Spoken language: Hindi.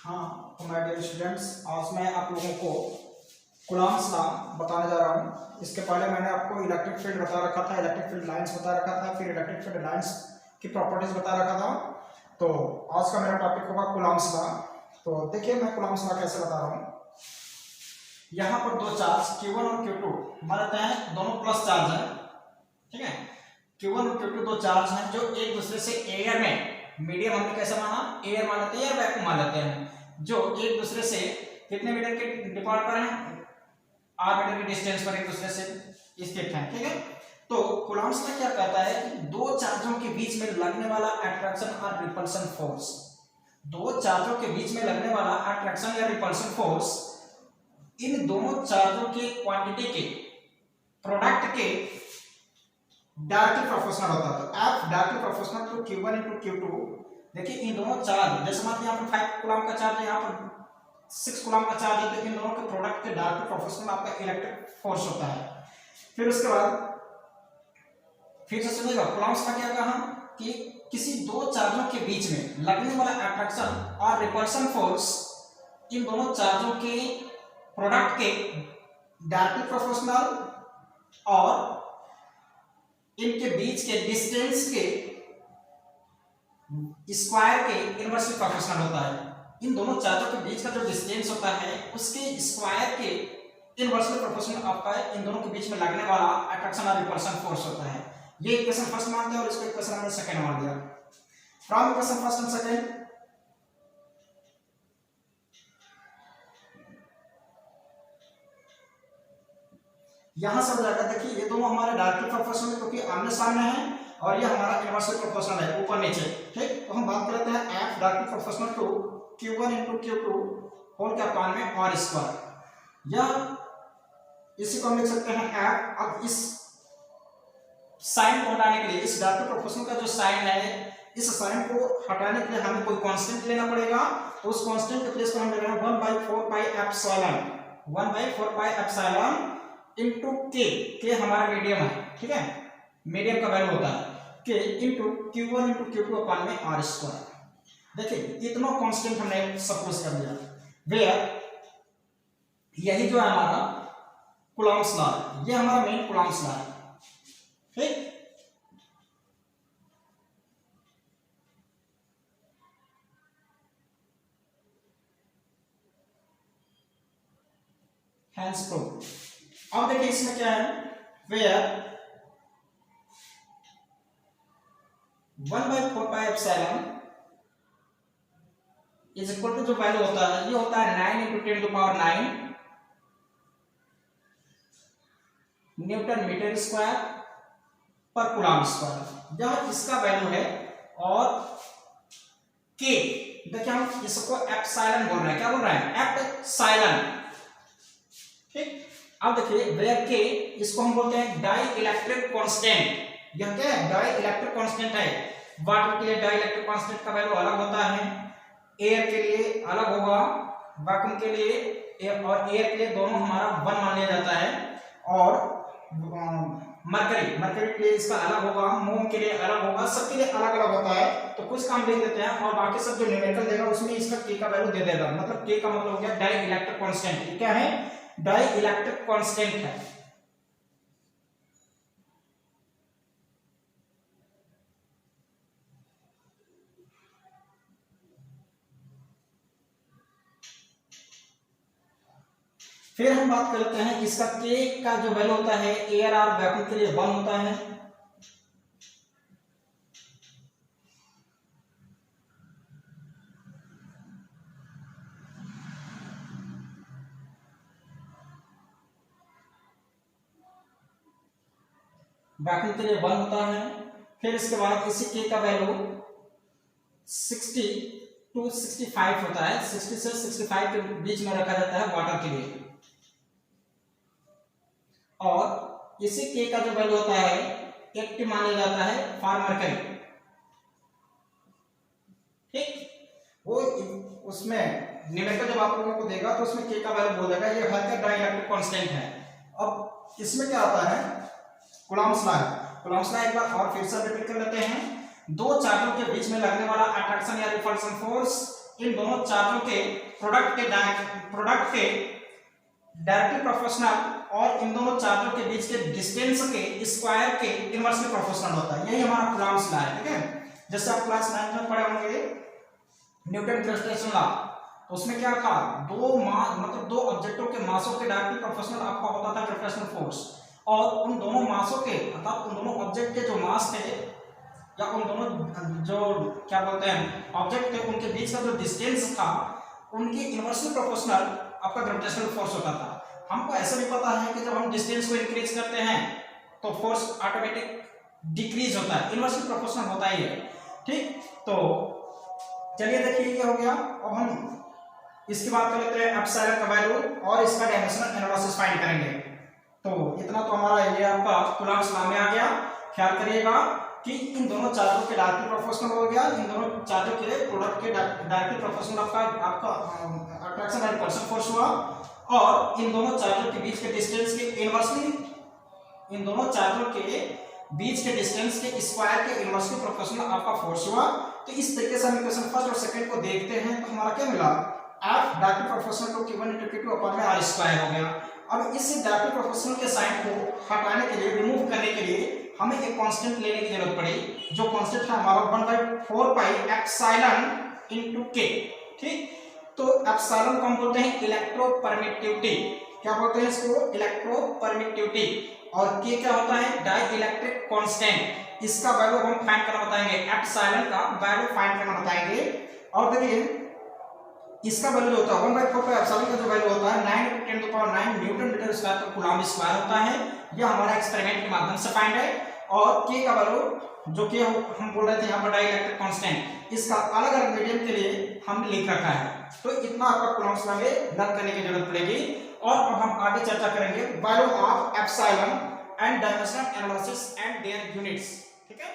हाँ तो माय डियर स्टूडेंट्स, आज मैं आप लोगों को कूलॉम्स लॉ बताने जा रहा हूँ। इसके पहले मैंने आपको इलेक्ट्रिक फील्ड बता रखा था, इलेक्ट्रिक फील्ड लाइंस बता रखा था, फिर इलेक्ट्रिक फील्ड लाइंस की प्रॉपर्टीज बता रखा था। तो आज का मेरा टॉपिक होगा कूलॉम्स लॉ। तो देखिए मैं कूलॉम्स लॉ कैसे बता रहा हूँ। यहाँ पर दो चार्ज Q1 और Q2 मान लेते हैं, दोनों प्लस चार्ज है, ठीक है। Q1 और Q2 दो चार्ज हैं जो एक दूसरे से एयर में, मीडियम हमने कैसे माना, एयर मान लेते हैं या वैक्यूम मान लेते हैं, जो एक दूसरे से कितने मीटर के डिपार्ट पर हैं, 8 मीटर के डिस्टेंस पर एक दूसरे से स्थित हैं, ठीक है। तो कूलॉम्स में क्या कहता है कि दो चार्जों के बीच में लगने वाला अट्रैक्शन और रिपल्शन फोर्स, दो चार्जों के बीच में लगने वाला अट्रैक्शन या रिपल्शन फोर्स इन दोनों चार्जों के क्वांटिटी के प्रोडक्ट के डायरेक्टली प्रोपोर्शनल होता है। तो F directly proportional to Q1 into Q2। देखिए इन दोनों चार्ज, जैसे मान लीजिए यहाँ पर 5 कूलम का चार्ज है, यहाँ पर 6 कूलम का चार्ज है, तो इन दोनों के प्रोडक्ट के डायरेक्टली प्रोपोर्शनल आपका इलेक्ट्रिक फोर्स होता है। फिर उसके बाद फिर से सुनिएगा, कूलम्स का क्या कहा कि किसी दो चार्जों के बीच में लगने वाला अट्रैक्शन और रिपल्शन फोर्स इन दोनों चार्जों के प्रोडक्ट के डायरेक्टली प्रोपोर्शनल और इनके बीच के डिस्टेंस के स्क्वायर के इनवर्सली प्रोपोर्शनल होता है। इन दोनों चार्जों के बीच का जो डिस्टेंस होता है उसके स्क्वायर के इनवर्सली प्रोपोर्शनल आपका इन दोनों के बीच में लगने वाला अट्रैक्शन और रिपल्शन फोर्स होता है। ये इक्वेशन फर्स्ट मान दिया और इसको इक्वेशन हमने सेकंड मान दिया। From equation first and second यहां से हो जाएगा। देखिए ये दोनों हमारे डायरेक्टली प्रोपोर्शनल है क्योंकि आमने सामने है, और ये हमारा इनवर्सली प्रोपोर्शनल है, ऊपर नीचे, ठीक। तो हम बात करते हैं F directly proportional to Q1 into Q2 whole के अपॉन में R स्क्वायर, या इसी को हम लिख सकते हैं F। अब इस साइन को हटाने के लिए, इस डायरेक्टली प्रोपोर्शनल का जो साइन है, इस साइन को हटाने के लिए हमें कोई कांस्टेंट लेना पड़ेगा। तो उस कांस्टेंट के प्लेस पर हम ले रहे हैं 1/4 pi epsilon, 1/4 pi epsilon into के हमारा मीडियम है, ठीक है, मीडियम का वैल्यू होता है के into Q1 into Q2 upon में R स्क्वायर। देखिए इतना कांस्टेंट हमने सपोज कर लिया, वेयर यही जो है हमारा कूलॉम्स लॉ, ये हमारा मेन कूलॉम्स लॉ है, ठीक। Hence proof. अब देखिए इसमें क्या है, where 1/4 pi epsilon is equal to जो वैल्यू होता है, ये होता है 9 into 10 to power 9 newton metre square पर कूलम स्क्वायर, यह इसका वैल्यू है। और के, देखिए हम इसको एप्सिलॉन बोल रहे हैं, क्या बोल रहे हैं, एप्सिलॉन, ठीक। अब देखिए वेयर के, इसको हम बोलते हैं डाई इलेक्ट्रिक कांस्टेंट। यह क्या है, डाई इलेक्ट्रिक कांस्टेंट है। वाटर के लिए डाई इलेक्ट्रिक कांस्टेंट का वैल्यू अलग होता है, एयर के लिए अलग होगा, वैक्यूम के लिए और एयर के लिए दोनों हमारा 1 मान लिया जाता है। और मरकरी के लिए इसका अलग होगा, मोम के लिए अलग होगा, सबके लिए अलग अलग होता है। तो कुछ काम लिख देते हैं और बाकी सब जो न्यूमेरिकल देगा उसमें इसका के का वैल्यू दे देगा। मतलब के का मतलब हो गया डाई इलेक्ट्रिक कांस्टेंट। क्या है, डाई इलेक्ट्रिक कांस्टेंट है। फिर हम बात करते हैं इसका के का जो वैल्यू होता है, एयर और वैक्यूम के लिए 1 होता है। वैक्यूम के लिए 1 होता है। फिर इसके बाद इसी के का वैल्यू 60 to 65 होता है, 60 से 65 के बीच में रखा जाता है वाटर के लिए। और इसी के का जो वैल्यू होता है 80 माना जाता है फॉर मरकरी, ठीक। वो उसमें न्यूमेरिकल जब आप लोगों को देगा तो उसमें के का वैल्यू बोल देगा, ये हर का डाई इलेक्ट्रिक कांस्टेंट है। अब इसमें क्या आता है, कूलॉम्स लॉ। कूलॉम्स लॉ एक बार और फिर से रिपीट कर लेते हैं। दो चार्जों के बीच में लगने वाला अट्रैक्शन या रिपल्शन फोर्स इन दोनों चार्जों के प्रोडक्ट के डायरेक्टली प्रोपोर्शनल और इन दोनों चार्जों के बीच के डिस्टेंस के स्क्वायर के इनवर्सली प्रोपोर्शनल होता है। यही हमारा कूलम्ब्स लॉ है। ठीक है, जैसे आप क्लास 9 में पढ़े होंगे न्यूटन ग्रेविटेशन लॉ, तो उसमें क्या था, दो ऑब्जेक्टों के मासों के डायरेक्टली प्रोपोर्शनल आपका होता था ग्रेविटेशनल फोर्स, और उन दोनों मासों के अर्थात उन दोनों ऑब्जेक्ट के जो मास थे या उन दोनों जो क्या बोलते हैं ऑब्जेक्ट थे उनके बीच का जो डिस्टेंस था उनकी इनवर्सली प्रोपोर्शनल आपका ग्रेविटेशनल फोर्स होता था। हमको ऐसा भी पता है कि जब हम डिस्टेंस को इंक्रीज करते हैं तो फोर्स ऑटोमेटिक डिक्रीज होता है, इनवर्सली प्रोपोर्शनल होता ही है। ठीक, तो चलिए देखिए ये हो गया। अब हम इसकी बात कर लेते हैं एप्सिलॉन का वैल्यू और इसका डायमेंशनल एनालिसिस फाइंड करेंगे। तो इतना तो हमारा ये आपका कूलम्ब्स लॉ में आ गया। ख्याल करिएगा कि इन दोनों चार्जों के डायरेक्टली प्रोपोर्शनल हो गया, इन दोनों चार्जों के प्रोडक्ट के डायरेक्टली प्रोपोर्शनल आपका अट्रैक्शन एंड रिपल्शन फोर्स हुआ, और इन दोनों चार्जों के बीच के डिस्टेंस के इनवर्सली इन दोनों चार्जों के बीच के डिस्टेंस के स्क्वायर के इनवर्सली प्रोपोर्शनल आपका फोर्स हुआ। तो इस तरीके से हम इक्वेशन फर्स्ट और सेकंड को देखते हैं तो हमारा क्या मिला, F directly proportional to Q1 × Q2 upon में R स्क्वायर हो गया। अब इस डायरेक्टली प्रोपोर्शनल के साइन को हटाने के लिए, रिमूव करने के लिए हमें एक कांस्टेंट लेने की जरूरत पड़ी, जो कांस्टेंट है हमारा 1/4 पाई एप्सिलॉन × K। ठीक, तो एप्सिलॉन को हम बोलते हैं इलेक्ट्रोपरमिटिविटी। क्या बोलते हैं इसको, इलेक्ट्रोपरमिटिविटी। और K क्या होता है, डाइइलेक्ट्रिक कांस्टेंट। इसका वैल्यू हम फाइंड करना बताएंगे, एप्सिलॉन का वैल्यू फाइंड करना बताएंगे। और देखिए इसका वैल्यू जो होता है 1/4 पाई एप्सिलॉन का जो वैल्यू होता है 9×10⁹ न्यूटन मीटर स्क्वायर पर कूलम्ब स्क्वायर होता है। यह हमारा एक्सपेरिमेंट के माध्यम से फाइंड है। और K का वैल्यू जो कि हम बोल रहे थे यहाँ पर डाइइलेक्ट्रिक कांस्टेंट, इसका अलग अलग मीडियम के लिए हमने लिख रखा है। तो इतना आपका कूलम्ब्स लॉ में लर्न करने की जरूरत पड़ेगी। और अब हम आगे चर्चा करेंगे value of epsilon and dimensional analysis and their units. ठीक है।